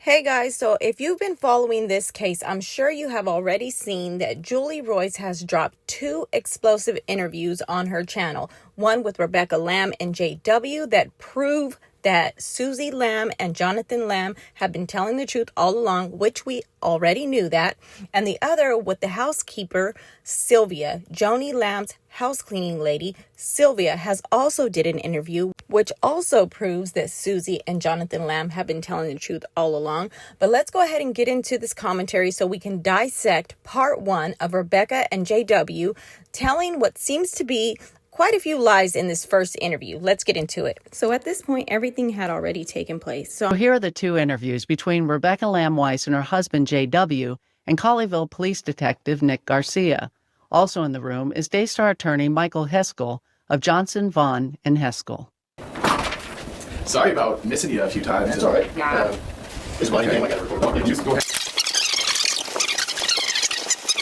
Hey guys, so if you've been following this case, I'm sure you have already seen that Julie Royce has dropped two explosive interviews on her channel. One with Rebecca Lamb and JW that prove that Suzy Lamb and Jonathan Lamb have been telling the truth all along, which we already knew that. And the other with the housekeeper, Sylvia, Joni Lamb's house cleaning lady. Sylvia has also did an interview, which also proves that Suzy and Jonathan Lamb have been telling the truth all along. But let's go ahead and get into this commentary so we can dissect part one of Rebecca and JW telling what seems to be quite a few lies in this first interview. Let's get into it. So at this point, everything had already taken place. So here are the two interviews between Rebecca Lamb Weiss and her husband, JW, and Colleyville Police Detective Nick Garcia. Also in the room is Daystar attorney Michael Heskell of Johnson, Vaughn, and Heskell. Sorry about missing you a few times. That's all right. Is my name like I record? Okay, just go ahead.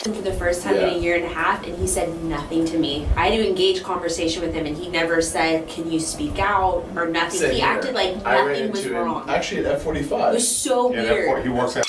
For the first time in a year and a half, and he said nothing to me. I had to engage conversation with him, and he never said, "Can you speak out?" or nothing. Same he here. acted like I ran nothing was into him wrong. actually at F45. It was so weird. He works at.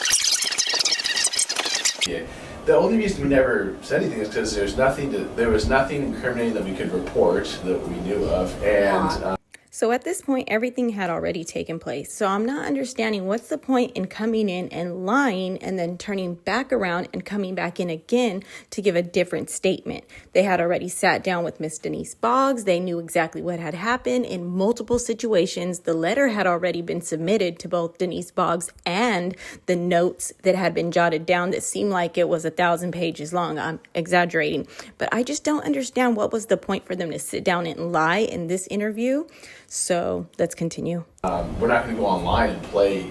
Yeah. The only reason we never said anything is because there was nothing incriminating that we could report that we knew of, and. So at this point, everything had already taken place. So I'm not understanding what's the point in coming in and lying and then turning back around and coming back in again to give a different statement. They had already sat down with Miss Denise Boggs. They knew exactly what had happened in multiple situations. The letter had already been submitted to both Denise Boggs and the notes that had been jotted down that seemed like it was 1,000 pages long. I'm exaggerating, but I just don't understand what was the point for them to sit down and lie in this interview. So let's continue. We're not going to go online and play,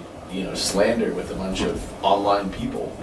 slander with a bunch of online people.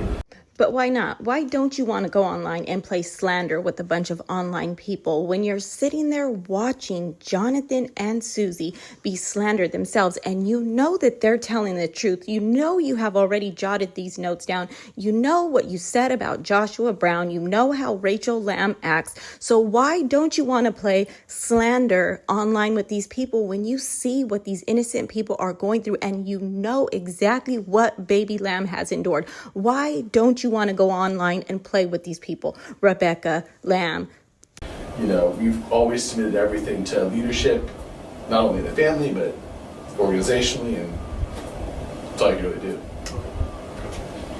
But why not? Why don't you want to go online and play slander with a bunch of online people when you're sitting there watching Jonathan and Suzy be slandered themselves and you know that they're telling the truth? You know you have already jotted these notes down. You know what you said about Joshua Brown. You know how Rachel Lamb acts. So why don't you want to play slander online with these people when you see what these innocent people are going through and you know exactly what baby Lamb has endured? Why don't you want to go online and play with these people? Rebecca Lamb. We've always submitted everything to leadership, not only the family, but organizationally, and that's all you can really do.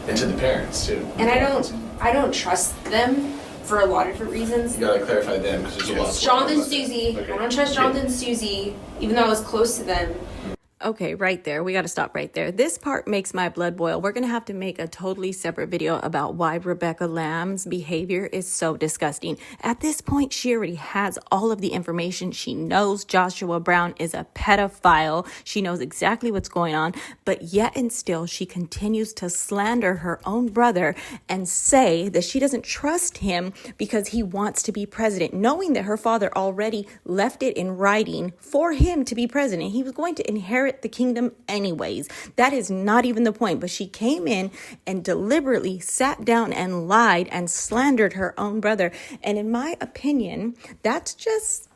And to the parents, too. And I don't trust them for a lot of different reasons. You gotta clarify them, because there's a lot of... Jonathan and Suzy. Okay. I don't trust Jonathan and Suzy, even though I was close to them. Okay, right there. We got to stop right there. This part makes my blood boil. We're going to have to make a totally separate video about why Rebecca Lamb's behavior is so disgusting. At this point, she already has all of the information. She knows Joshua Brown is a pedophile. She knows exactly what's going on, but yet and still she continues to slander her own brother and say that she doesn't trust him because he wants to be president, knowing that her father already left it in writing for him to be president. He was going to inherit the kingdom anyways. That is not even the point. But she came in and deliberately sat down and lied and slandered her own brother. And in my opinion, that's just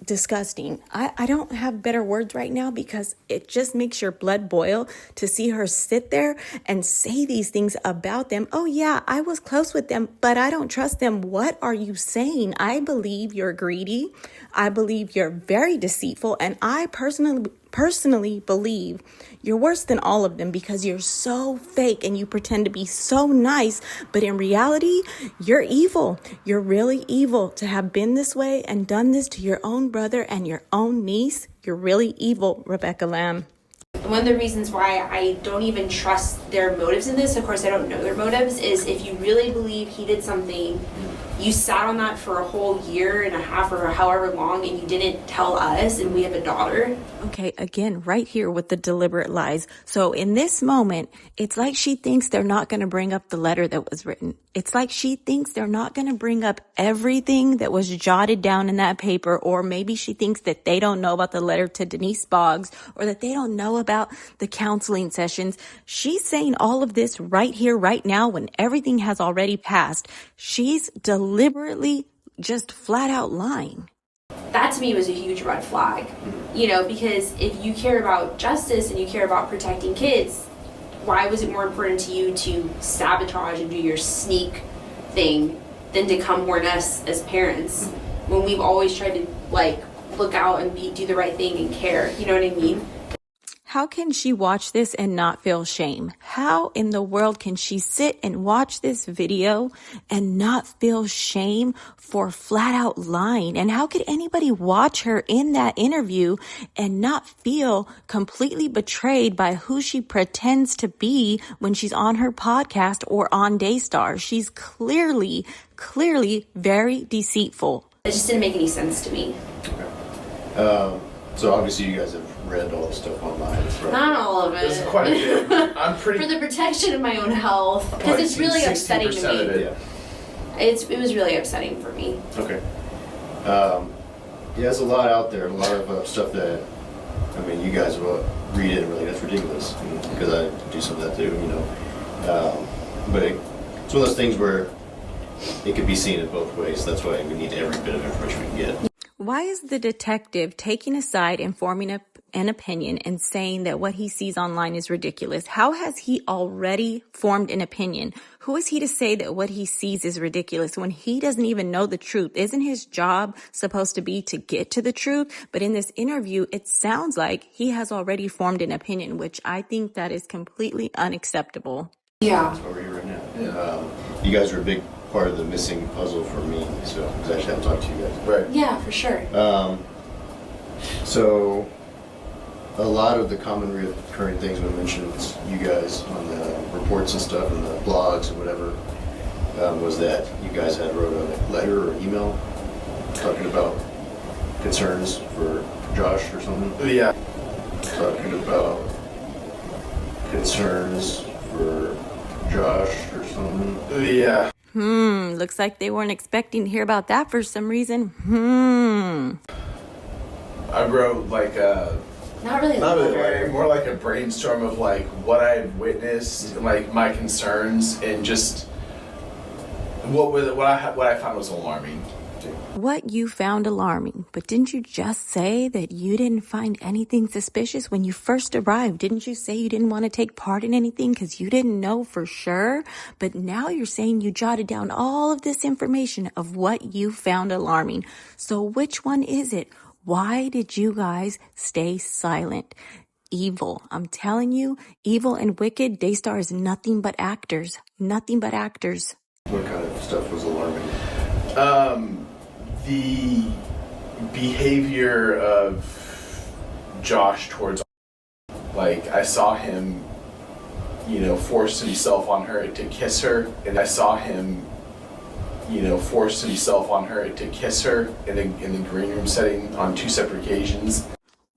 disgusting. I don't have better words right now because it just makes your blood boil to see her sit there and say these things about them. Oh yeah, I was close with them, but I don't trust them. What are you saying? I believe you're greedy. I believe you're very deceitful. And I personally believe you're worse than all of them because you're so fake and you pretend to be so nice, but in reality, you're evil. You're really evil to have been this way and done this to your own brother and your own niece. You're really evil, Rebecca Lamb. One of the reasons why I don't even trust their motives in this, of course I don't know their motives, is if you really believe he did something, you sat on that for a whole year and a half or however long and you didn't tell us, and we have a daughter. Okay, again, right here with the deliberate lies. So in this moment, it's like she thinks they're not going to bring up the letter that was written. It's like she thinks they're not going to bring up everything that was jotted down in that paper, or maybe she thinks that they don't know about the letter to Denise Boggs, or that they don't know about the counseling sessions. She's saying all of this right here, right now, when everything has already passed. She's deliberately just flat out lying. That to me was a huge red flag, because if you care about justice and you care about protecting kids, why was it more important to you to sabotage and do your sneak thing than to come warn us as parents when we've always tried to like look out and do the right thing and care? You know what I mean? How can she watch this and not feel shame? How in the world can she sit and watch this video and not feel shame for flat out lying? And how could anybody watch her in that interview and not feel completely betrayed by who she pretends to be when she's on her podcast or on Daystar? She's clearly very deceitful. It just didn't make any sense to me. Okay. So obviously you guys have read all the stuff online, right? Not all of it. There's quite a bit. I'm pretty. For the protection of my own health, because it's really upsetting to 60% of me. it. Yeah. It was really upsetting for me. Okay. Yeah, there's a lot out there, a lot of stuff that, I mean, you guys will read it and really, that's ridiculous, because I do some of that too, you know. But it's one of those things where it could be seen in both ways. That's why we need every bit of information we can get. Why is the detective taking a side and forming an opinion and saying that what he sees online is ridiculous? How has he already formed an opinion? Who is he to say that what he sees is ridiculous when he doesn't even know the truth? Isn't his job supposed to be to get to the truth? But in this interview, it sounds like he has already formed an opinion, which I think that is completely unacceptable. Yeah. That's where we're here right now. Yeah. You guys are a big part of the missing puzzle for me, so because I actually haven't talked to you guys. Right. Yeah, for sure. So a lot of the common recurring things we mentioned, you guys on the reports and stuff and the blogs and whatever, was that you guys had wrote a letter or email talking about concerns for Josh or something. Yeah. Talking about concerns for Josh or something. Yeah. Looks like they weren't expecting to hear about that for some reason. I wrote like Not really. more like a brainstorm of like what I've witnessed, like my concerns, and just what I found was alarming. What you found alarming, but didn't you just say that you didn't find anything suspicious when you first arrived? Didn't you say you didn't want to take part in anything because you didn't know for sure? But now you're saying you jotted down all of this information of what you found alarming. So which one is it? Why did you guys stay silent? Evil. I'm telling you, evil and wicked, Daystar is nothing but actors. Nothing but actors. What kind of stuff was alarming? The behavior of Josh towards, like, I saw him, force himself on her to kiss her, and I saw him, force himself on her to kiss her in the green room setting on 2 separate occasions.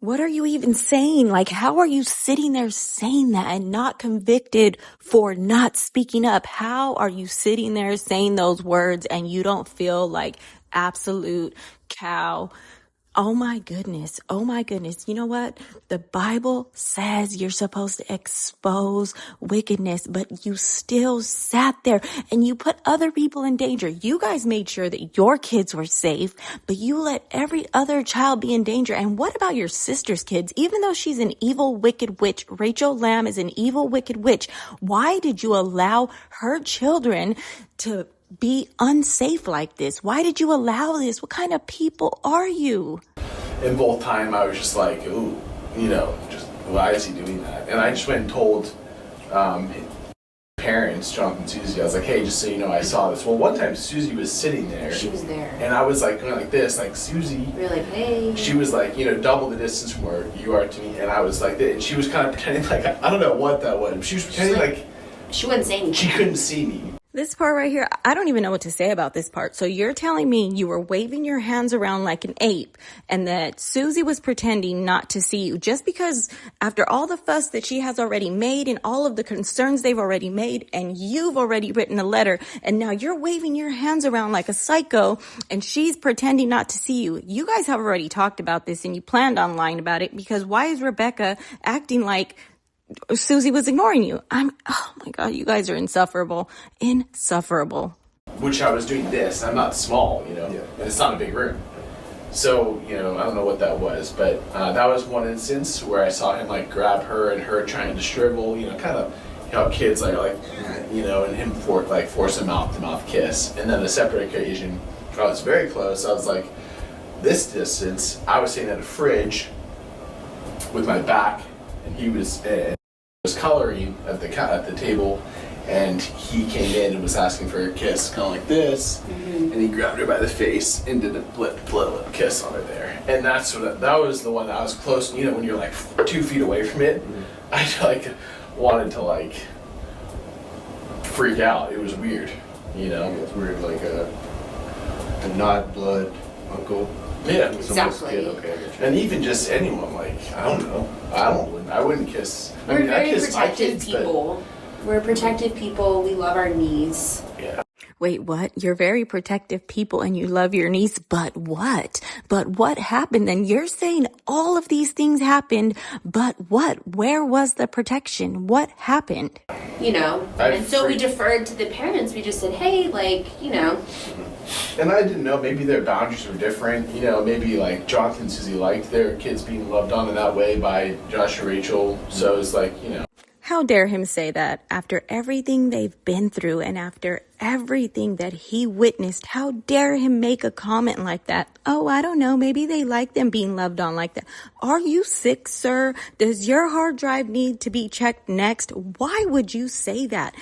What are you even saying? Like, how are you sitting there saying that and not convicted for not speaking up? How are you sitting there saying those words and you don't feel like absolute cow? Oh my goodness. Oh my goodness. You know what? The Bible says you're supposed to expose wickedness, but you still sat there and you put other people in danger. You guys made sure that your kids were safe, but you let every other child be in danger. And what about your sister's kids? Even though she's an evil, wicked witch, Rachel Lamb is an evil, wicked witch. Why did you allow her children to be unsafe like this? Why did you allow this? What kind of people are you? And both time I was just like, ooh, just why is he doing that? And I just went and told his parents, Jonathan and Suzy, I was like, hey, just so you know, I saw this. Well, one time Suzy was sitting there. She was there. And I was like going like this, like, Suzy. You're like, hey. She was like, double the distance from where you are to me. And I was like that. And she was kind of pretending like, I don't know what that was. She was pretending like she wouldn't say anything. She couldn't see me. This part right here, I don't even know what to say about this part. So you're telling me you were waving your hands around like an ape and that Suzy was pretending not to see you just because after all the fuss that she has already made and all of the concerns they've already made and you've already written a letter and now you're waving your hands around like a psycho and she's pretending not to see you. You guys have already talked about this and you planned on lying about it because why is Rebecca acting like Suzy was ignoring you? Oh my God, you guys are insufferable. Insufferable. Which I was doing this. I'm not small, Yeah. and it's not a big room. So, I don't know what that was, but that was one instance where I saw him like grab her and her trying to shrivel, kind of how kids like and him force a mouth-to-mouth kiss. And then a separate occasion, I was very close. I was like this distance. I was sitting at a fridge with my back, and he was coloring at the table, and he came in and was asking for a kiss, kind of like this, and he grabbed her by the face and did a lip kiss on her there. And that was the one that I was close. When you're like 2 feet away from it, I wanted to freak out. It was weird, It's weird, like a not blood uncle. Yeah, Exactly. Kid. Okay, I get you. and even just anyone, I don't know. I wouldn't kiss. We're I very kiss my protective kids, people. We're protective people. We love our knees. But, yeah. Wait, what? You're very protective people and you love your niece, but what? But what happened? Then you're saying all of these things happened, but what? Where was the protection? What happened? And so we deferred to the parents. We just said, hey, And I didn't know, maybe their boundaries were different. Maybe Jonathan and Suzy liked their kids being loved on in that way by Josh and Rachel. So it's How dare him say that after everything they've been through and after everything that he witnessed? How dare him make a comment like that? Oh, I don't know. Maybe they like them being loved on like that. Are you sick, sir? Does your hard drive need to be checked next? Why would you say that?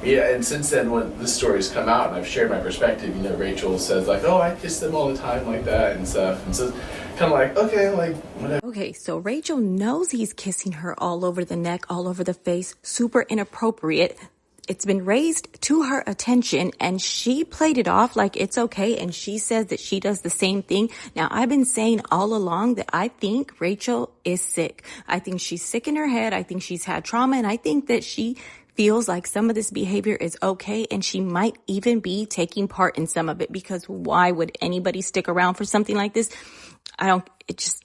Yeah, and since then, when this story's come out and I've shared my perspective, Rachel says oh, I kiss them all the time like that and stuff. And so kind of okay, whatever. Okay, so Rachel knows he's kissing her all over the neck, all over the face, super inappropriate. It's been raised to her attention and she played it off like it's okay, and she says that she does the same thing. Now, I've been saying all along that I think Rachel is sick. I think she's sick in her head. I think she's had trauma, and I think that she feels like some of this behavior is okay, and she might even be taking part in some of it, because why would anybody stick around for something like this?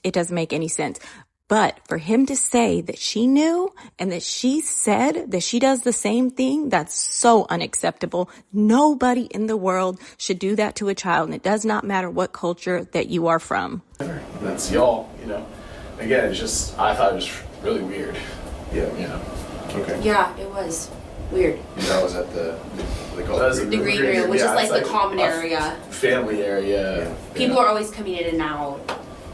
It doesn't make any sense. But for him to say that she knew and that she said that she does the same thing, that's so unacceptable. Nobody in the world should do that to a child, and it does not matter what culture that you are from. That's y'all, Again, I thought it was really weird. Yeah. Okay. Yeah, it was weird. That was at the The green room, which is the common area. Family area. Yeah. People are always coming in and out.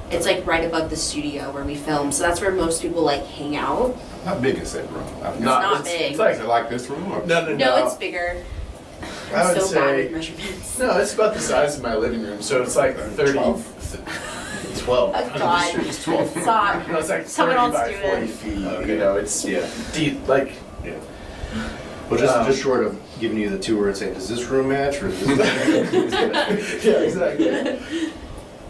It's right above the studio where we film, so that's where most people hang out. How big is that room? It's not big. Is it like this room? Or? No, it's bigger. I would I'm so bad say with measurements. no. It's about the size of my living room, so it's 30. 12. Oh God! It's 12. Stop. No, it's Someone 30 else by do 40 it. feet. Okay. It's Yeah. deep. Yeah. Well, just short of giving you the tour and saying, does this room match or is this? Yeah, exactly.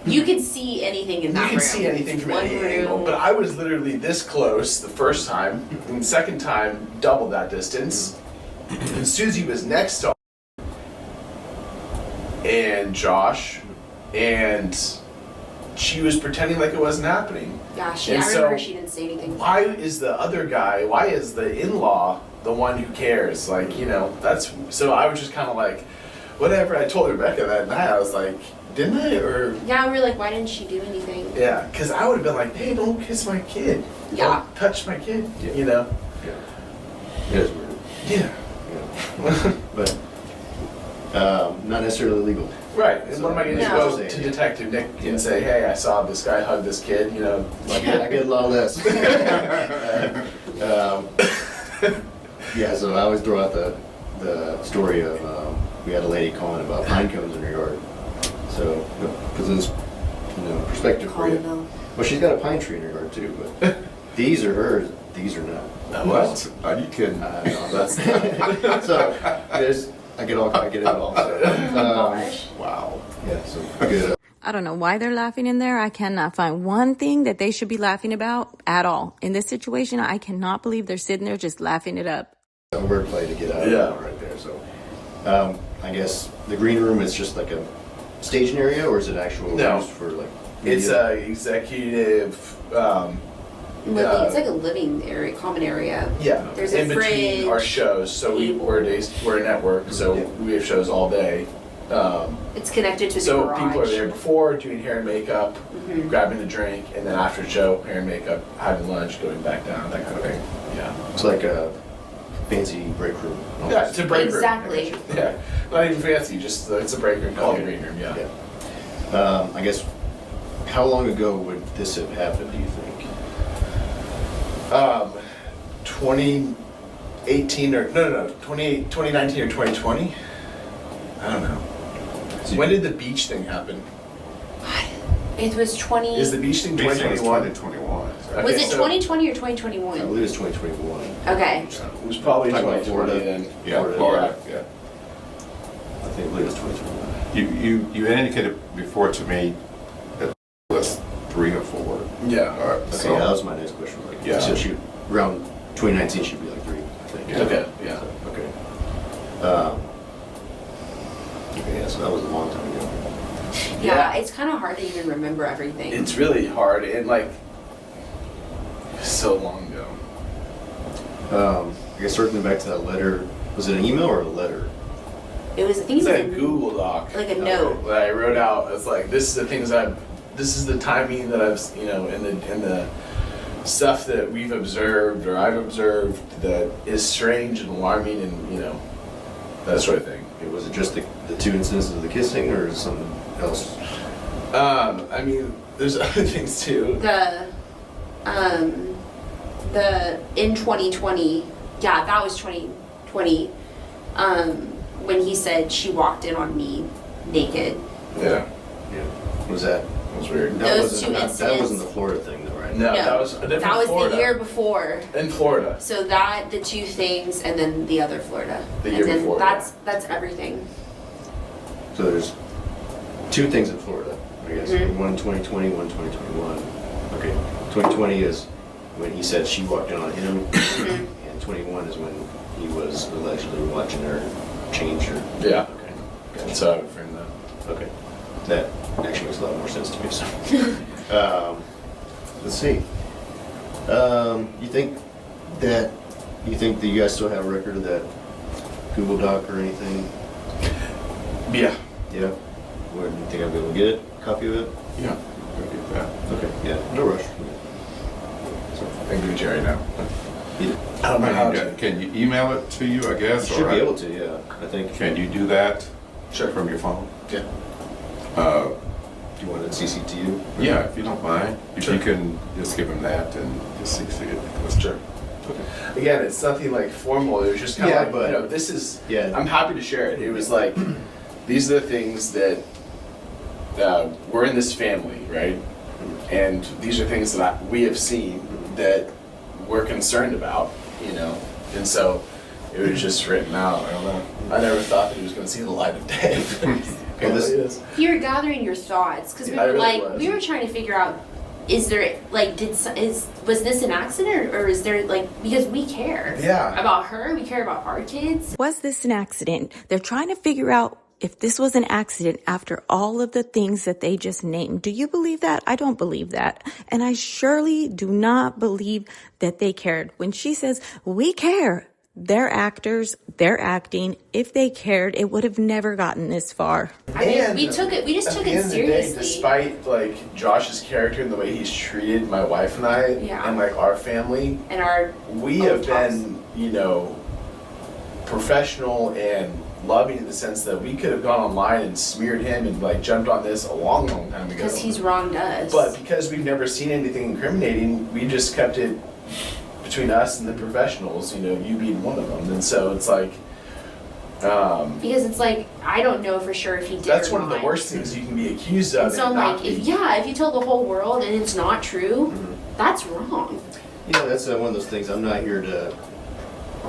You can see anything in that room. You can see anything from One any room. angle, but I was literally this close the first time, and the second time, double that distance. And Suzy was next to and Josh, and she was pretending like it wasn't happening. Yeah, I And remember so, she didn't say anything. Why is the in-law the one who cares? That's, so I was just kind of whatever. I told Rebecca that night, I was like, didn't I? Or Yeah, we were like, why didn't she do anything? yeah, because I would have been like, hey, don't kiss my kid. Yeah. Don't touch my kid. Yeah. Yeah. It is weird. Yeah. But not necessarily legal. Right. And what am I going to No. go to Detective Nick Yeah. and say, hey, I saw this guy hug this kid, I get a lot less. Yeah, so I always throw out the story of we had a lady calling about pine cones in her yard. So, because it's perspective for you. Collinville. Well, she's got a pine tree in her yard too, but these are hers, these are not. What? Are you kidding? No, that's so I get it all. So, Gosh. Wow. yeah, so good. I don't know why they're laughing in there. I cannot find one thing that they should be laughing about at all. In this situation, I cannot believe they're sitting there just laughing it up. Wordplay to get out of that right there. So, I guess the green room is just like a staging area, or is it actual No. use for It's media? a executive. It's like a living area, common area. Yeah. There's a in between fridge, our shows, so table. we're a network, so Yeah. we have shows all day. It's connected to the So garage. people are there before doing hair and makeup, grabbing a drink, and then after show, hair and makeup, having lunch, going back down, that kind of thing. Yeah. It's like a fancy break room. Yeah, it's a break Exactly. room. Yeah. Not even fancy, just it's a break room, called a green room, yeah. I guess, how long ago would this have happened, do you think? 2018 or, no, 2019 or 2020? I don't know. When did the beach thing happen? It was 20. Is the beach thing Basically, it's 2021? 2021. Was Okay, it so 2020 or I 2021? believe it's 2021. Okay. It was probably Talking about 2020 Florida. then. Yeah, Florida, yeah. I believe it's 2021. You indicated before to me that it was 3 or 4. Yeah. Okay, So, that was my next question. Yeah. So around 2019 should be like 3, I think. Yeah. Okay, yeah. Okay. Okay, yeah, so that was a long time ago. Yeah, it's kind of hard to even remember everything. It's really hard and like so long ago. I guess circling back to that letter, was it an email or a letter? It was, I think It's it was like a Google Doc. like a note. That I wrote out. It's like this is the things this is the timing that I've in the stuff that we've observed or I've observed that is strange and alarming and that sort of thing. Was it just the 2 instances of the kissing, or is it something else? I mean, there's other things too. The in 2020, yeah, that was 2020, when he said she walked in on me naked. Yeah, Yeah. Was that? that was weird. Those two That incidents. wasn't the Florida thing, though, right? No, that was a different that was Florida. the year before. In Florida. So that, the 2 things, and then the other Florida. The year and then before, that's everything. So there's 2 things in Florida, I guess. Mhm. One 2020, one 2021. Okay. 2020 is when he said she walked in on him, and 21 is when he was allegedly watching her change her. Yeah. Okay. That's how I would frame that. Okay. That actually makes a lot more sense to me. So, let's see. You think that you guys still have a record of that Google Doc or anything? Yeah. Yeah. Where do you think I'll be able to get it? A copy of it? yeah, we'll get that. Okay. Yeah. No rush. So, I can do Jerry now. you I don't know how to. Can you email it to you, I guess? should or be able to. Yeah. I think. Can you do that Sure. from your phone? Yeah. Do you want it CC to you? Yeah, if you don't mind. If Sure. you can just give him that and just see it. Sure. Again, it's nothing like formal. It was just kind of Yeah, like, but- this is. Yeah. I'm happy to share it. It was like, these are the things that we're in this family, right? And these are things that we have seen that we're concerned about, And so it was just written out. I don't know. I never thought that he was going to see the light of day. Well, this- Apparently it is. You're gathering your thoughts because we I were really like, was. we were trying to figure out, is there like, was this an accident or is there like, because we care Yeah. about her, we care about our kids. Was this an accident? They're trying to figure out if this was an accident after all of the things that they just named. Do you believe that? I don't believe that. And I surely do not believe that they cared. When she says, we care, they're actors, they're acting. If they cared, it would have never gotten this far. I mean, And we just took at it the seriously. end of the day, despite like Josh's character and the way he's treated my wife and I, Yeah. and like our family, And our we own have talks. been, professional and loving in the sense that we could have gone online and smeared him and like jumped on this a long, long time ago. because he's wronged us. But because we've never seen anything incriminating, we just kept it between us and the professionals. You being one of them, and so it's like. Because it's like, I don't know for sure if he did That's or one of the not. worst things you can be accused of. And so I'm and not like, be. if you tell the whole world and it's not true, Mm-hmm. that's wrong. That's one of those things. I'm not here to.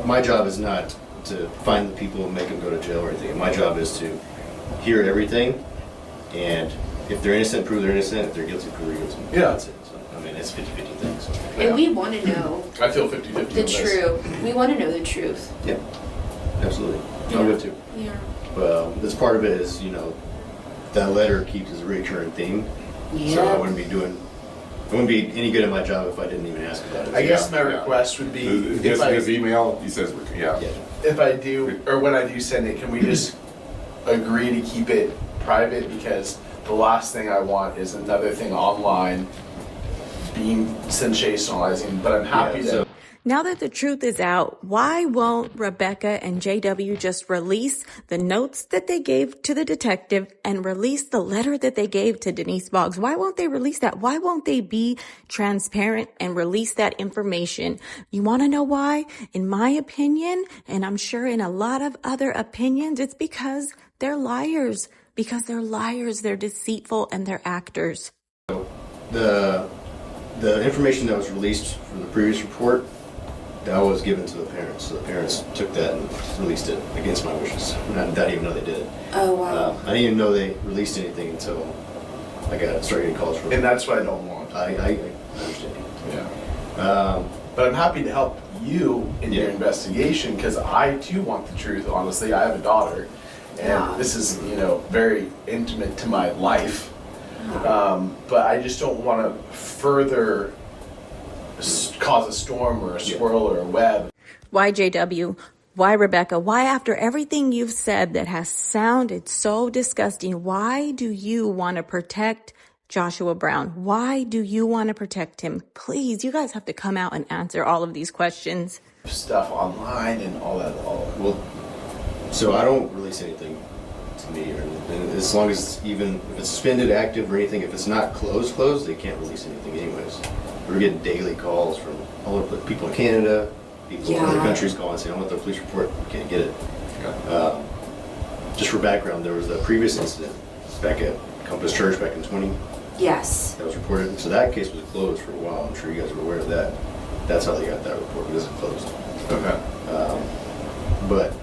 My job is not to find the people and make them go to jail or anything. My job is to hear everything, and if they're innocent, prove they're innocent. If they're guilty, prove they're guilty. Yeah. That's it. So, I mean, it's 50-50 thing. So. And we want to know I feel 50-50. the on this. truth. We want to know the truth. Yeah, absolutely. I'm good too. Yeah. This part of it is, that letter keeps as a recurring theme. So I wouldn't be any good at my job if I didn't even ask about it. I guess my Yeah. request would be His email, he says, yeah. Yeah. if I do or when I do send it, can we just agree to keep it private because the last thing I want is another thing online being sensationalizing, but I'm happy to. Now that the truth is out, why won't Rebecca and JW just release the notes that they gave to the detective and release the letter that they gave to Denise Boggs? Why won't they release that? Why won't they be transparent and release that information? You want to know why? In my opinion, and I'm sure in a lot of other opinions, it's because they're liars. Because they're liars, they're deceitful, and they're actors. The information that was released from the previous report, that was given to the parents. So the parents took that and released it against my wishes. I didn't even know they did it. Oh, wow. I didn't even know they released anything until I started getting calls from And that's what I don't want. I understand. Yeah. But I'm happy to help you in your investigation because I too want the truth. Honestly, I have a daughter, and this is very intimate to my life. But I just don't want to further cause a storm or a swirl or a web. Why JW? Why Rebecca? Why after everything you've said that has sounded so disgusting, why do you want to protect Joshua Brown? Why do you want to protect him? Please, you guys have to come out and answer all of these questions. Stuff online and all that. Well, so I don't release anything to me, and as long as if it's suspended, active, or anything, if it's not closed, they can't release anything anyways. We're getting daily calls from all over people in Canada, people in other countries calling saying, I want the police report, we can't get it. Just for background, there was a previous incident back at Compass Church back in 20. Yes. That was reported. So that case was closed for a while. I'm sure you guys are aware of that. That's how they got that report. It isn't closed. Okay. But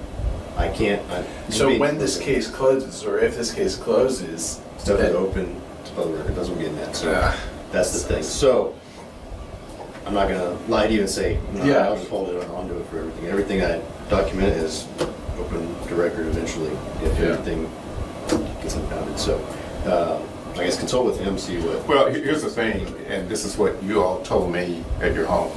I can't. So when this case closes, or if this case closes, stuff is open to public record. That's what I'm getting at. So that's the thing. So I'm not gonna lie to you and say I'll just hold it onto it for everything. Everything I document is open to record eventually if everything gets impounded. So I guess consult with him, see what. Well, here's the thing, and this is what you all told me at your home,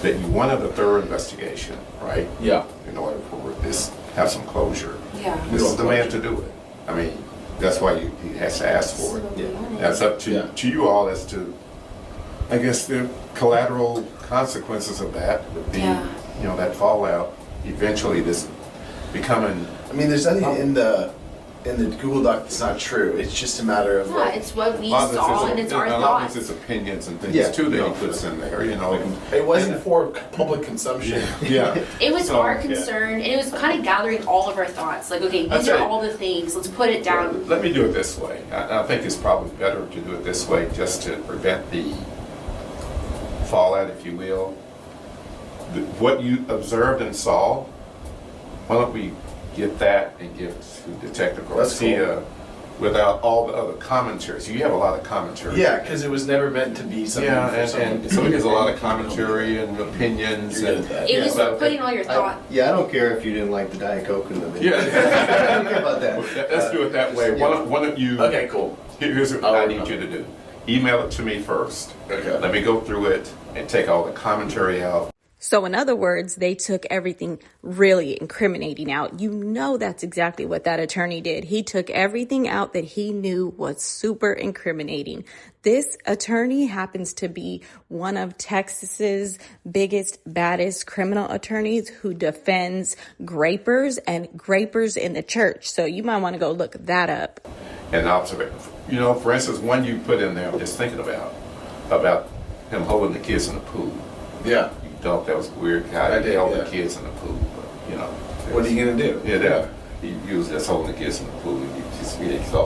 that you wanted a thorough investigation, right? Yeah. In order for this have some closure. Yeah. This is the man to do it. I mean, that's why he has to ask for it. That's up to you all as to, I guess, the collateral consequences of that would be, that fallout. Eventually, this becoming. I mean, there's nothing in the Google Doc that's not true. It's just a matter of it's what we saw and it's our thoughts. A lot of this is opinions and things too that he puts in there. It wasn't for public consumption. It was our concern, and it was kind of gathering all of our thoughts. Like, okay, these are all the things. Let's put it down. Let me do it this way. I think it's probably better to do it this way, just to prevent the fallout, if you will. What you observed and saw. Why don't we get that and give it to Detective Garcia without all the other commentaries? You have a lot of commentary. Yeah, because it was never meant to be something. And so there's a lot of commentary and opinions. It was putting all your thought. I don't care if you didn't like the Diet Coke in the video. I don't care about that. Let's do it that way. Why don't you? Okay, cool. Here's what I need you to do. Email it to me first. Okay. Let me go through it and take all the commentary out. So in other words, they took everything really incriminating out. You know that's exactly what that attorney did. He took everything out that he knew was super incriminating. This attorney happens to be one of Texas's biggest, baddest criminal attorneys who defends grapers and grapers in the church. So you might want to go look that up. And observe, for instance, one you put in there, I'm just thinking about him holding the kids in the pool. Yeah. Thought that was weird how I he did, held the kids in the pool, but what are you gonna do? He was just holding the kids in the pool.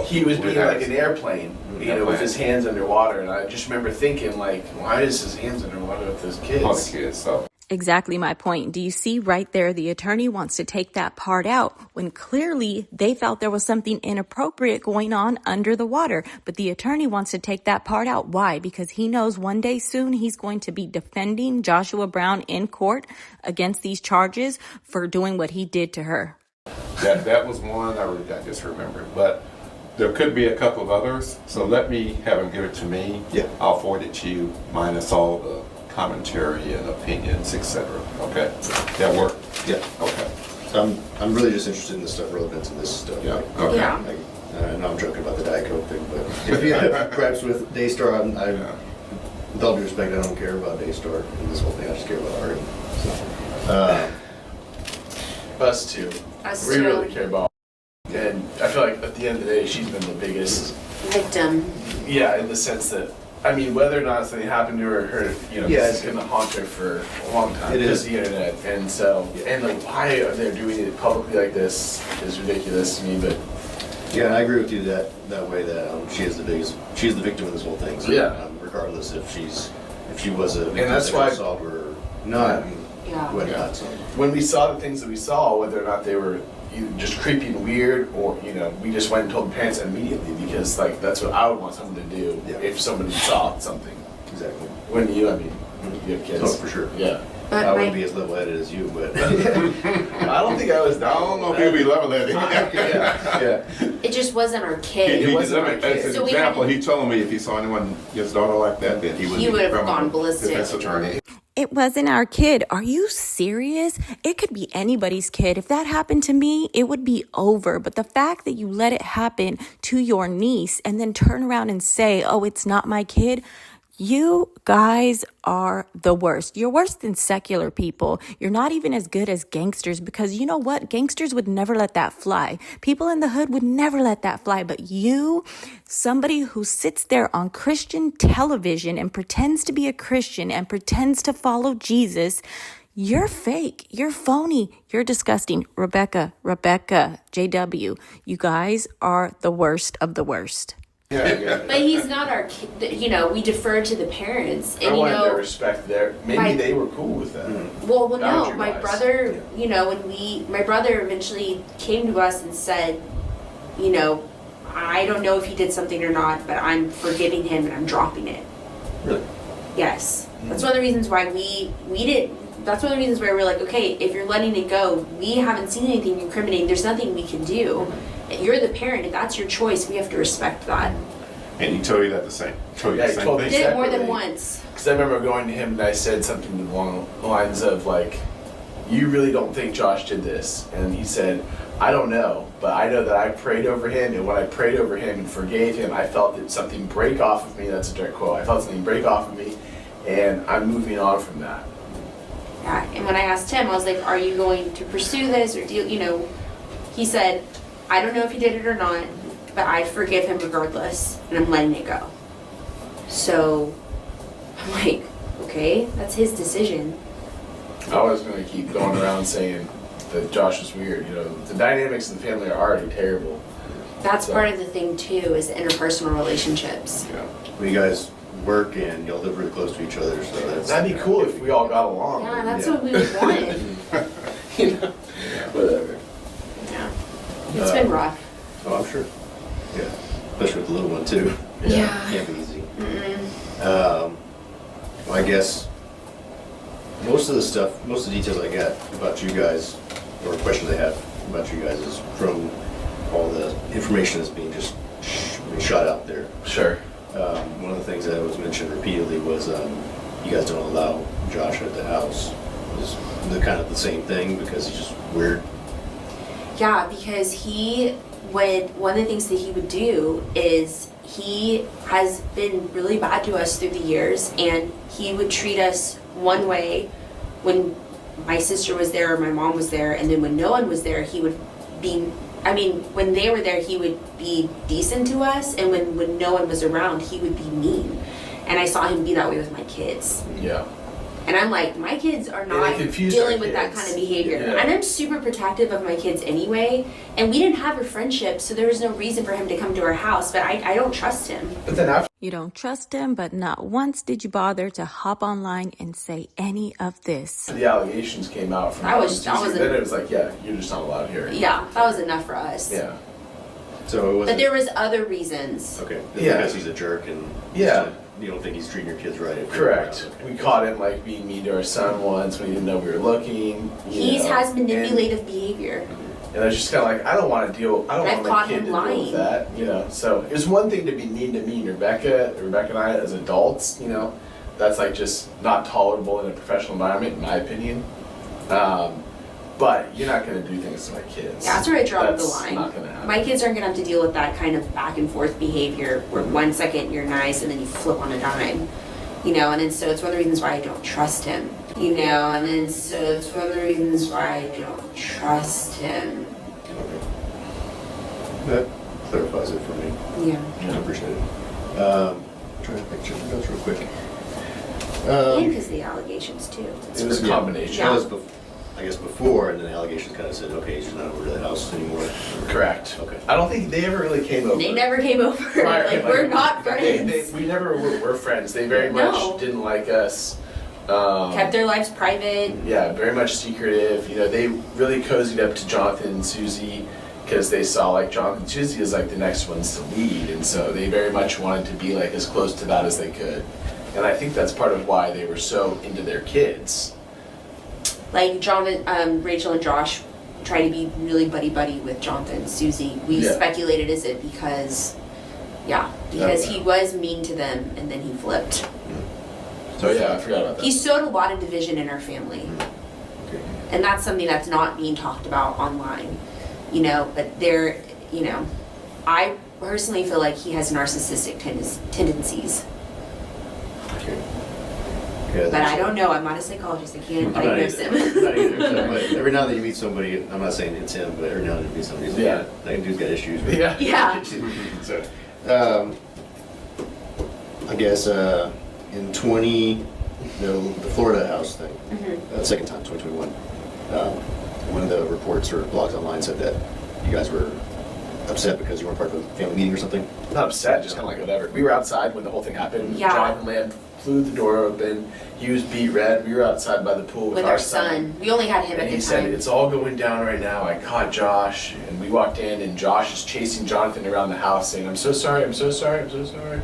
He was being like an airplane, with his hands underwater, and I just remember thinking, like, why is his hands underwater with those kids? All the kids, so. Exactly my point. Do you see right there? The attorney wants to take that part out when clearly they felt there was something inappropriate going on under the water. But the attorney wants to take that part out. Why? Because he knows one day soon he's going to be defending Joshua Brown in court against these charges for doing what he did to her. That was one I just remembered. But there could be a couple of others. So let me have him give it to me. Yeah. I'll forward it to you, minus all the commentary and opinions, etc. Okay? That work? Yeah. Okay. I'm really just interested in the stuff relevant to this stuff. Yeah, Like, okay. Yeah. I know I'm joking about the Diet Coke thing, but if you have gripes with Daystar, with all due respect, I don't care about Daystar and this whole thing. I just care about Ari. So, Us too. Us We too. really care about. And I feel like at the end of the day, she's been the biggest. Victim. Yeah, in the sense that, I mean, whether or not something happened to her, you know, Yeah, this is going to haunt her for a long time. It is. Because of the internet. And so, and like, why are they doing it publicly like this is ridiculous to me, but yeah, and I agree with you that way that she is the victim of this whole thing. So, Yeah. regardless if she was a victim that's of why- assault or not, Yeah. whatnot. So. when we saw the things that we saw, whether or not they were either just creepy and weird, or you know, we just went and told the parents immediately because like that's what I would want someone to do Yeah. if somebody saw something. Exactly. Wouldn't you? I mean, you have kids. Oh, for sure. Yeah. But I wouldn't my, be as level-headed as you, but I don't think I was. I don't know if he'll be level-headed. Yeah. it just wasn't our kid. It wasn't my As kid. an So we example, had- he told me if he saw anyone, his daughter like that, then he would He be would have criminal gone ballistic. defense attorney. It wasn't our kid. Are you serious? It could be anybody's kid. If that happened to me, it would be over. But the fact that you let it happen to your niece and then turn around and say, oh, it's not my kid. You guys are the worst. You're worse than secular people. You're not even as good as gangsters because you know what? Gangsters would never let that fly. People in the hood would never let that fly. But you, somebody who sits there on Christian television and pretends to be a Christian and pretends to follow Jesus, you're fake. You're phony. You're disgusting. Rebecca, JW, you guys are the worst of the worst. Yeah. But he's not our kid. You know, we defer to the parents. And I you wanted their know, respect there. Maybe my- they were cool with that. well, no, Boundary my wise. brother, you know, my brother eventually came to us and said, you know, I don't know if he did something or not, but I'm forgiving him and I'm dropping it. really, Yes. That's one of the reasons why we didn't. That's one of the reasons why we're like, okay, if you're letting it go, we haven't seen anything incriminating. There's nothing we can do. You're the parent. If that's your choice, we have to respect that. And he told you that the same. Told you Yeah, the he same told me thing. Did it more than Separately. once. Because I remember going to him and I said something along the lines of like, you really don't think Josh did this? And he said, I don't know, but I know that I prayed over him, and when I prayed over him and forgave him, I felt that something break off of me. That's a direct quote. I felt something break off of me, and I'm moving on from that. Yeah. And when I asked him, I was like, are you going to pursue this or do you know? He said, I don't know if he did it or not, but I forgive him regardless, and I'm letting it go. So I'm like, okay, that's his decision. I was going to keep going around saying that Josh is weird. You know, the dynamics in the family are already terrible. That's part of the thing too, is the interpersonal relationships. You know, well, you guys work and y'all live really close to each other, so that's that'd be cool if we all got along. Yeah, that's Yeah. what we would want. You know, whatever. Yeah. It's been rough. Oh, I'm sure. Yeah, especially with the little one too. Yeah. Can't be easy. Well, I guess most of the details I got about you guys, or questions I have about you guys, is from all the information that's being just shot out there. Sure. One of the things that was mentioned repeatedly was you guys don't allow Josh at the house. Is the kind of the same thing because he's just weird. Yeah, because one of the things that he would do is he has been really bad to us through the years, and he would treat us one way when my sister was there or my mom was there, and then when no one was there, he would be, when they were there, he would be decent to us, and when no one was around, he would be mean. And I saw him be that way with my kids. Yeah. And I'm like, my kids are And not it confused dealing our with that kids. kind of behavior. Yeah. And I'm super protective of my kids anyway. And we didn't have a friendship, so there was no reason for him to come to our house. But I don't trust him. But then after You don't trust him, but not once did you bother to hop online and say any of this. the allegations came out from That was- Suzy, that was then a- it was like, yeah, you're just not allowed here. Yeah, that was enough for us. Yeah. So it was. But there was other reasons. Okay. Yeah. Because he's a jerk and. Yeah. You don't think he's treating your kids right? if you're Correct. around. Okay. We caught him like being mean to our son once when he didn't know we were looking. He know, has manipulative behavior. And I was just kind of like, I don't want to deal. I don't I've want my caught kid him to deal lying. with that. You know. So it's one thing to be mean to me and Rebecca and I as adults. You know, that's like just not tolerable in a professional environment, in my opinion. But But you're not going to do things to my kids. Yeah, that's where I draw the That's line. not going to happen. My kids aren't gonna have to deal with that kind of back and forth behavior where 1 second you're nice and then you flip on a dime, you know. And then so it's one of the reasons why I don't trust him, you know. And then so it's one of the reasons why I don't trust him. Okay. That clarifies it for me. Yeah. I appreciate it. Trying to picture the notes real quick. And because the allegations too. It was a combination. That was, I guess, before, and then the allegations kind of said, okay, she's not over to the house anymore. Correct. Okay. I don't think they ever really came over. They never came over. Right, Like, we're not friends. We never were friends. They very much No. didn't like us. Kept their lives private. Yeah, very much secretive. You know, they really cozied up to Jonathan and Suzy because they saw like Jonathan and Suzy as like the next ones to lead, and so they very much wanted to be like as close to that as they could. And I think that's part of why they were so into their kids. Like Rachel and Josh try to be really buddy with Jonathan and Suzy. We Yeah. speculated, is it because he was mean to them and then he flipped. So yeah, I forgot about that. He sowed a lot of division in our family. Okay. And that's something that's not being talked about online, you know, but I personally feel like he has narcissistic tendencies. Okay. Yeah, But I don't know, I'm not a psychologist, I can't I'm not diagnose either. him. I'm not either. But every now and then you meet somebody, I'm not saying it's him, but every now and then you meet somebody who's like, Yeah. that dude's got issues. But, Yeah. Yeah. So, I guess in the Florida house thing, second time, 2021, one of the reports or blogs online said that you guys were upset because you weren't part of a family meeting or something. Not upset, just kind of like whatever. We were outside when the whole thing happened. Yeah. Jonathan Lamb flew the door open. He was beat red. We were outside by the pool With our son. We only had him And at he the said, time. it's all going down right now. I caught Josh. And we walked in, and Josh is chasing Jonathan around the house saying, I'm so sorry, I'm so sorry, I'm so sorry.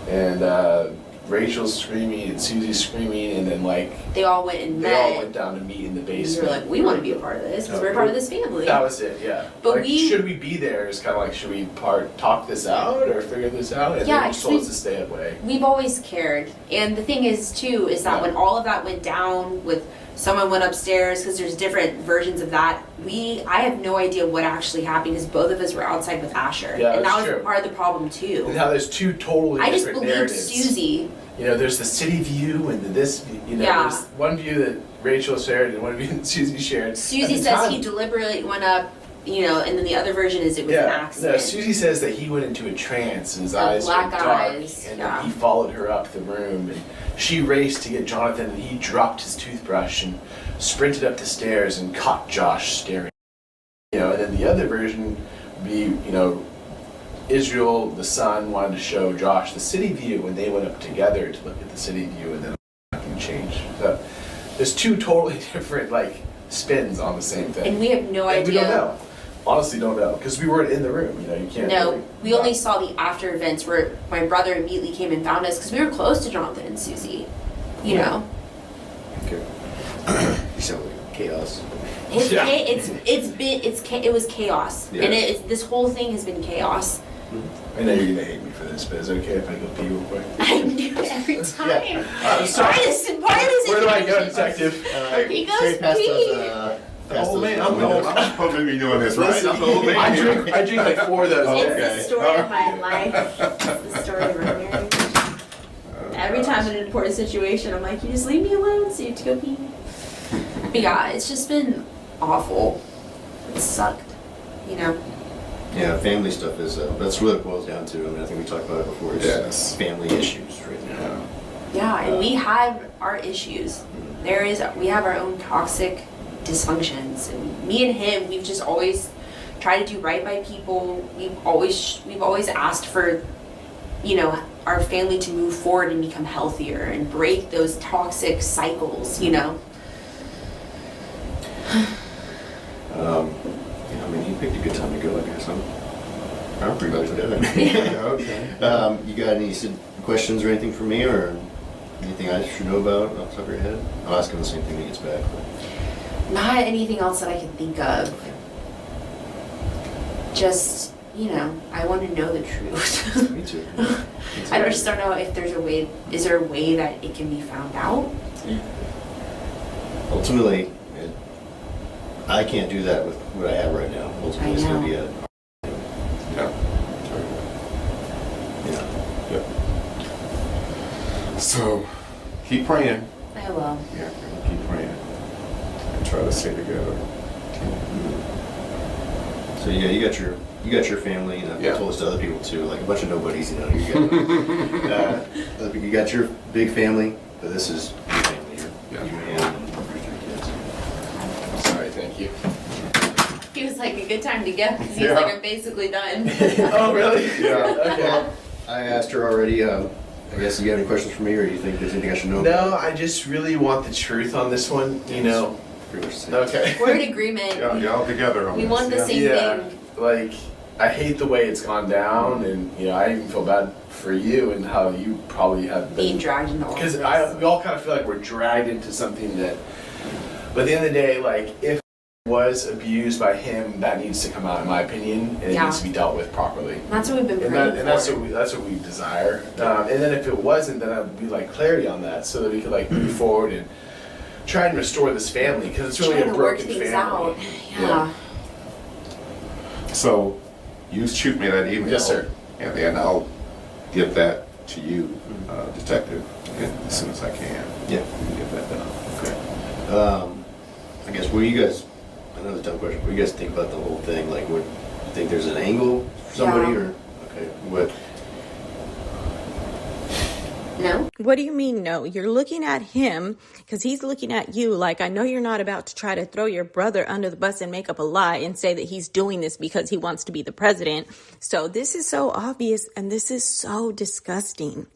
And Rachel's screaming, and Suzy's screaming, and then like, They all went and they met. all went down to meet in the We basement. were like, we want to be a part of this because we're part of this family. That was it, yeah. But like, we- should we be there? It's kind of like, should we talk this out or figure this out? And Yeah, they just told us to stay away. We've always cared. And the thing is, too, is that Yeah. when all of that went down with someone went upstairs, because there's different versions of that, I have no idea what actually happened because both of us were outside with Asher. Yeah, and that that's was true. part of the problem, too. And how there's two totally I just different believed narratives. Suzy. You know, there's the city view and this, you know, Yeah. there's one view that Rachel shared and one view that Suzy shared. At Suzy the says time- he deliberately went up, you know, and then the other version is it was an No, accident. Suzy says that he went into a trance and his eyes black were dark, eyes, and yeah. then he followed her up the room, and she raced to get Jonathan, and he dropped his toothbrush and sprinted up the stairs and caught Josh staring. You know, and then the other version would be, you know, Israel, the son, wanted to show Josh the city view when they went up together to look at the city view, and then nothing changed. So there's two totally different like spins on the same thing. And we have no And idea. we don't know. Honestly, don't know because we weren't in the room. You know, you can't. No, really- we only saw the after events where my brother immediately came and found us because we were close to Jonathan and Suzy. You Yeah. know, Okay. You sound like chaos. Yeah. it was chaos, Yeah. and this whole thing has been chaos. I know you're gonna hate me for this, but is it okay if I go pee real quick? I do it every time. I'm sorry. Why does Where do I go, detective? He goes Straight past pee. those, past Oh, those man, I'm the windows. old- I'm supposed to be doing this, right? Listen, I'm the old man I here. drink like 4 of those. a It's day. the story of my life. It's the story of my marriage. Every time in an important situation, I'm like, you just leave me alone so you have to go pee. But yeah, it's just been awful. It sucked, you know. Yeah, family stuff is, that's what it boils down to. I mean, I think we talked about it before. It's Yes. family issues right now. Yeah, and we have our issues. We have our own toxic dysfunctions, and me and him, we've just always tried to do right by people. We've always asked for, you know, our family to move forward and become healthier and break those toxic cycles, you know. Yeah, I mean, he picked a good time to go, I guess. I'm pretty much done. Okay. You got any questions or anything for me, or anything I should know about off the top of your head? I'll ask him the same thing when he gets back. Not anything else that I can think of. Just, you know, I want to know the truth. Me too. I just don't know if there's a way. Is there a way that it can be found out? Ultimately, I can't do that with what I have right now. Ultimately, it's going to be a Yeah. yeah. Yep. So, keep praying. I will. Yeah, keep praying. And try to stay together. So yeah, you got your family, and I've Yeah. told this to other people too, like a bunch of nobodies, you know. You got your big family, but this is your family. Yeah. You and your 3 kids. Sorry, thank you. He was like, a good time to go, because he's Yeah. like, I'm basically done. Oh, really? Yeah. Okay. I asked her already. I guess you have any questions for me, or do you think there's anything I should know? No, I just really want the truth on this one, you know. Pretty much the same. Okay. We're in agreement. Yeah, y'all together on We this. want the yeah. same Yeah, thing. like I hate the way it's gone down, and you know I even feel bad for you and how you probably have Being been dragged into all of because this. we all kind of feel like we're dragged into something that. But at the end of the day, like if it was abused by him, that needs to come out, in my opinion, and it Yeah. needs to be dealt with properly. That's what we've been praying And that's for. what we desire. And then if it wasn't, then I'd be like clarity on that, so that we could like move forward and try and restore this family, because it's really Trying a to work broken things family. out. Yeah. So, you shoot me that email. Yes, sir. And then I'll give that to you, Detective, as soon as I can. Yeah. Get that done. Okay. I guess what do you guys? I know it's a dumb question. What do you guys think about the whole thing? Like, what you think there's an angle for somebody, Yeah. or okay, what? No? What do you mean, no? You're looking at him because he's looking at you like, I know you're not about to try to throw your brother under the bus and make up a lie and say that he's doing this because he wants to be the president. So this is so obvious and this is so disgusting.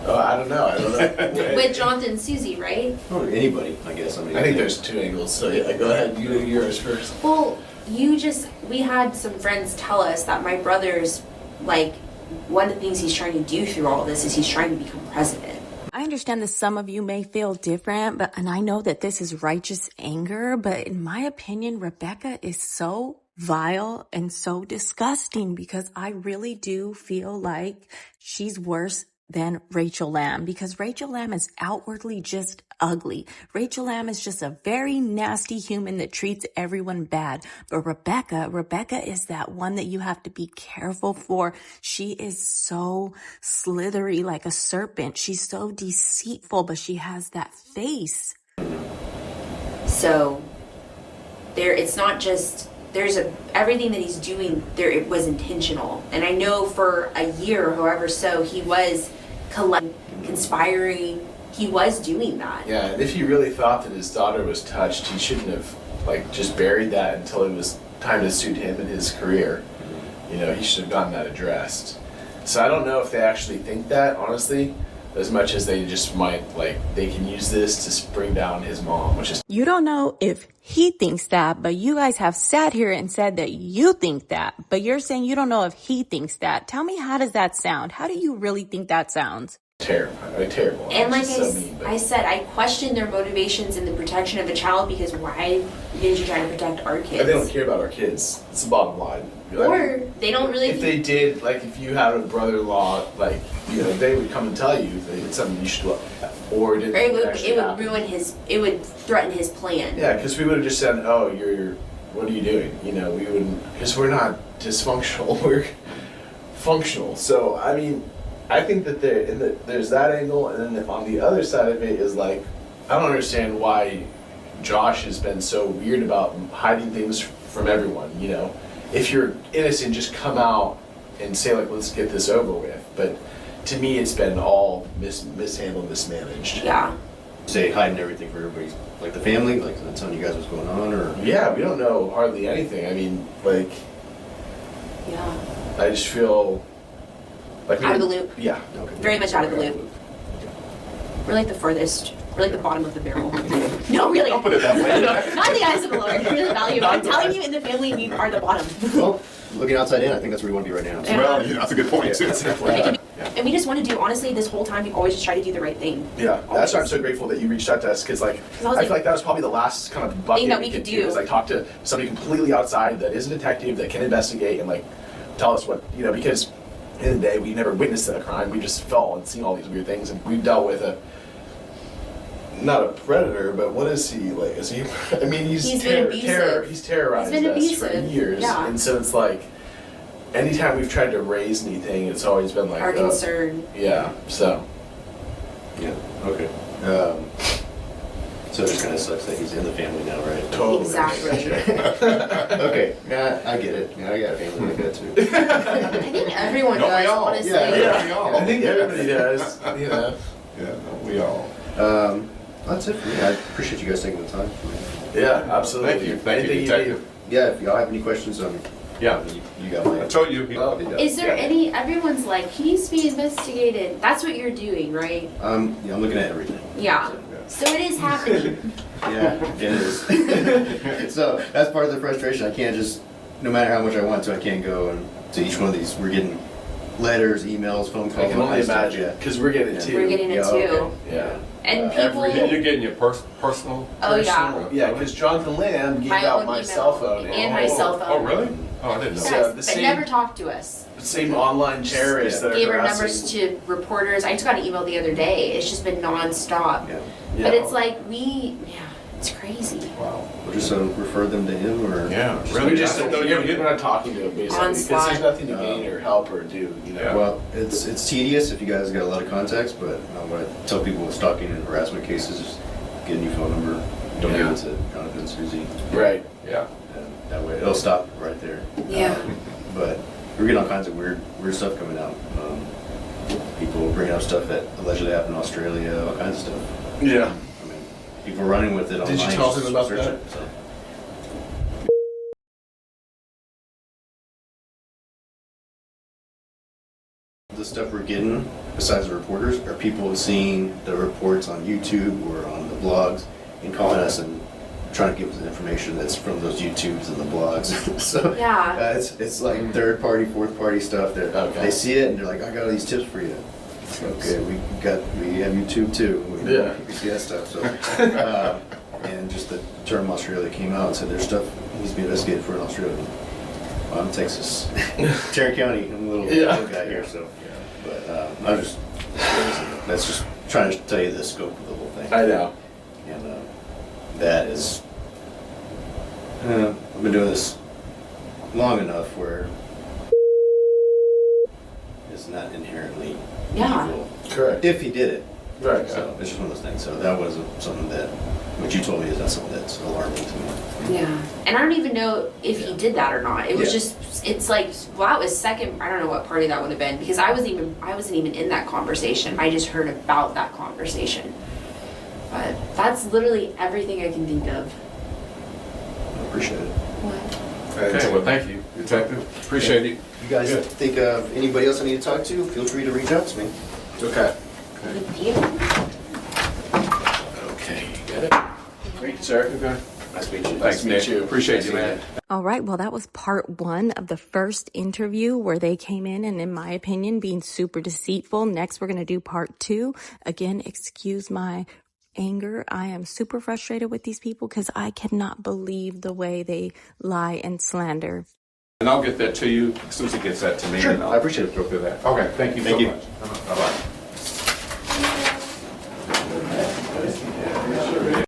Oh, I don't know. I don't know. With Jonathan and Suzy, right? Oh, anybody, I guess. I mean, I think there's 2 angles, so yeah, go ahead. You do yours first. Well, we had some friends tell us that my brother's, like, one of the things he's trying to do through all this is he's trying to become president. I understand that some of you may feel different, and I know that this is righteous anger, but in my opinion, Rebecca is so vile and so disgusting because I really do feel like she's worse than Rachel Lamb, because Rachel Lamb is outwardly just ugly. Rachel Lamb is just a very nasty human that treats everyone bad. But Rebecca is that one that you have to be careful for. She is so slithery like a serpent. She's so deceitful, but she has that face. So it's not just everything that he's doing there, it was intentional. And I know for a year, however, so he was conspiring. He was doing that. Yeah, and if he really thought that his daughter was touched, he shouldn't have like just buried that until it was time to suit him and his career. You know, he should have gotten that addressed. So I don't know if they actually think that, honestly, as much as they just might, like, they can use this to bring down his mom, which is... You don't know if he thinks that, but you guys have sat here and said that you think that, but you're saying you don't know if he thinks that. Tell me, how does that sound? How do you really think that sounds? Terrible. Terrible. And like It's so mean, but- I said, I question their motivations in the protection of a child, because why didn't you try to protect our kids? They don't care about our kids. It's the bottom line. Or they don't really... If they did, like, if you had a brother-in-law, like, you know, they would come and tell you if they did something you should do. Or did Or it actually would happen. ruin it would threaten his plan. Yeah, because we would have just said, "Oh, what are you doing?" You know, we wouldn't, because we're not dysfunctional. We're functional. So I mean, I think that there's that angle, and then on the other side of it is like, I don't understand why Josh has been so weird about hiding things from everyone. You know, if you're innocent, just come out and say like, "Let's get this over with." But to me, it's been all mishandled, mismanaged. Yeah. say hiding everything for everybody, like the family, like not telling you guys what's going on, or Yeah, we don't know hardly anything. I mean, like, Yeah. I just feel like Out of the loop. Yeah. okay. Very much out of the loop. We're like the furthest. We're like the bottom of the barrel. No, really. Don't put it that way. Not in the eyes of the Lord. Really value. I'm telling you, in the family, we are the bottom. Well, looking outside in, I think that's where you want to be right now. So. Well, yeah, that's a good point, too. And we just want to do, honestly, this whole time, we've always just tried to do the right thing. Yeah, that's why I'm so grateful that you reached out to us, because like I was I feel like that was probably the last kind of bucket Thing that we could do. is like talk to somebody completely outside that is a detective that can investigate and like tell us what, you know, because at the end of the day we never witnessed a crime, we just felt and seen all these weird things, and we've dealt with not a predator, but what is he like? Is he? I mean, He's been abusive. He's terrorized He's been us for abusive, years, yeah. and so it's like, anytime we've tried to raise anything, it's always been like Our concern. Yeah. So. Yeah. Okay. So it just kind of sucks that he's in the family now, right? Totally. Exactly. Okay. Yeah, I get it. Yeah, I got a family like that too. I think everyone Don't we does, all? honestly. Yeah. We all. I think everybody does. You know. Yeah, no, we all. That's it for me. I appreciate you guys taking the time for me. Yeah, absolutely. Thank you, Anything Detective. Yeah, if y'all have any questions, Yeah, you got my. I told you. Is there any, everyone's like, he needs to be investigated. That's what you're doing, right? Yeah, I'm looking at everything. Yeah. So it is happening. Yeah, it is. So that's part of the frustration. I can't just, no matter how much I want to, I can't go and to each one of these. We're getting letters, emails, phone calls. I can all only that stuff, imagine yeah. because we're getting it too. We're getting it Yeah, too. okay. Yeah. And people, You're getting your personal? Oh, yeah. personal- Yeah, because Jonathan Lamb gave my out own my email cell phone. and my cell phone. Oh, really? Oh, I didn't know. Yeah, Yes, the but same- never talked to us. The same online terrorists that are Gave our harassing. numbers to reporters. I just got an email the other day. It's just been nonstop. Yeah. But it's like it's crazy. Wow. We'll just refer them to him or. Yeah, We really? just I didn't know you were we're getting. not talking to him basically On because spot. there's nothing to gain or help or do. You know. Yeah. Well, it's tedious if you guys got a lot of contacts, but what I tell people with stalking and harassment cases is get a new phone number. Don't give it to Jonathan, Suzy. Right. Yeah. And that way it'll stop right there. Yeah. But we're getting all kinds of weird stuff coming out. People bringing up stuff that allegedly happened in Australia, all kinds of stuff. Yeah. I mean, people running with it online. Did you tell just him about search that? it, so. The stuff we're getting, besides the reporters, are people seeing the reports on YouTube or on the blogs and calling us and trying to give us information that's from those YouTubes and the blogs. So Yeah. it's like third party, fourth party stuff. Okay. They see it and they're like, I got all these tips for you. Okay, we have YouTube too. We see that stuff. So and just the term Australia came out and said there's stuff needs to be investigated for in Australia. Well, I'm in Texas, Tarrant County. I'm a little guy here, so. But I was that's just trying to tell you the scope of the whole thing. I know. And that is, I've been doing this long enough where it's not inherently evil. Correct. If he did it. Right. So it's just one of those things. So that wasn't something that, what you told me is not something that's alarming to me. Yeah. And I don't even know if he did that or not. It was Yeah. just, it's like, well, that was second, I don't know what party that would have been because I wasn't even in that conversation. I just heard about that conversation. But that's literally everything I can think of. I appreciate it. What? Okay, well, thank you, Detective. Appreciate it. You guys think of anybody else I need to talk to? Feel free to reach out to me. Okay. Thank you. Okay. Got it. Thank you, sir. Okay. Nice to meet you. Thanks, Nice to meet Nick. you. Appreciate you, man. All right, well, that was part one of the first interview where they came in my opinion, being super deceitful. Next, we're going to do part two. Again, excuse my anger. I am super frustrated with these people because I cannot believe the way they lie and slander. And I'll get that to you. Suzy gets that to me. Sure, and I'll I appreciate it. go through that. Okay, thank you so Thank you. much. Bye-bye.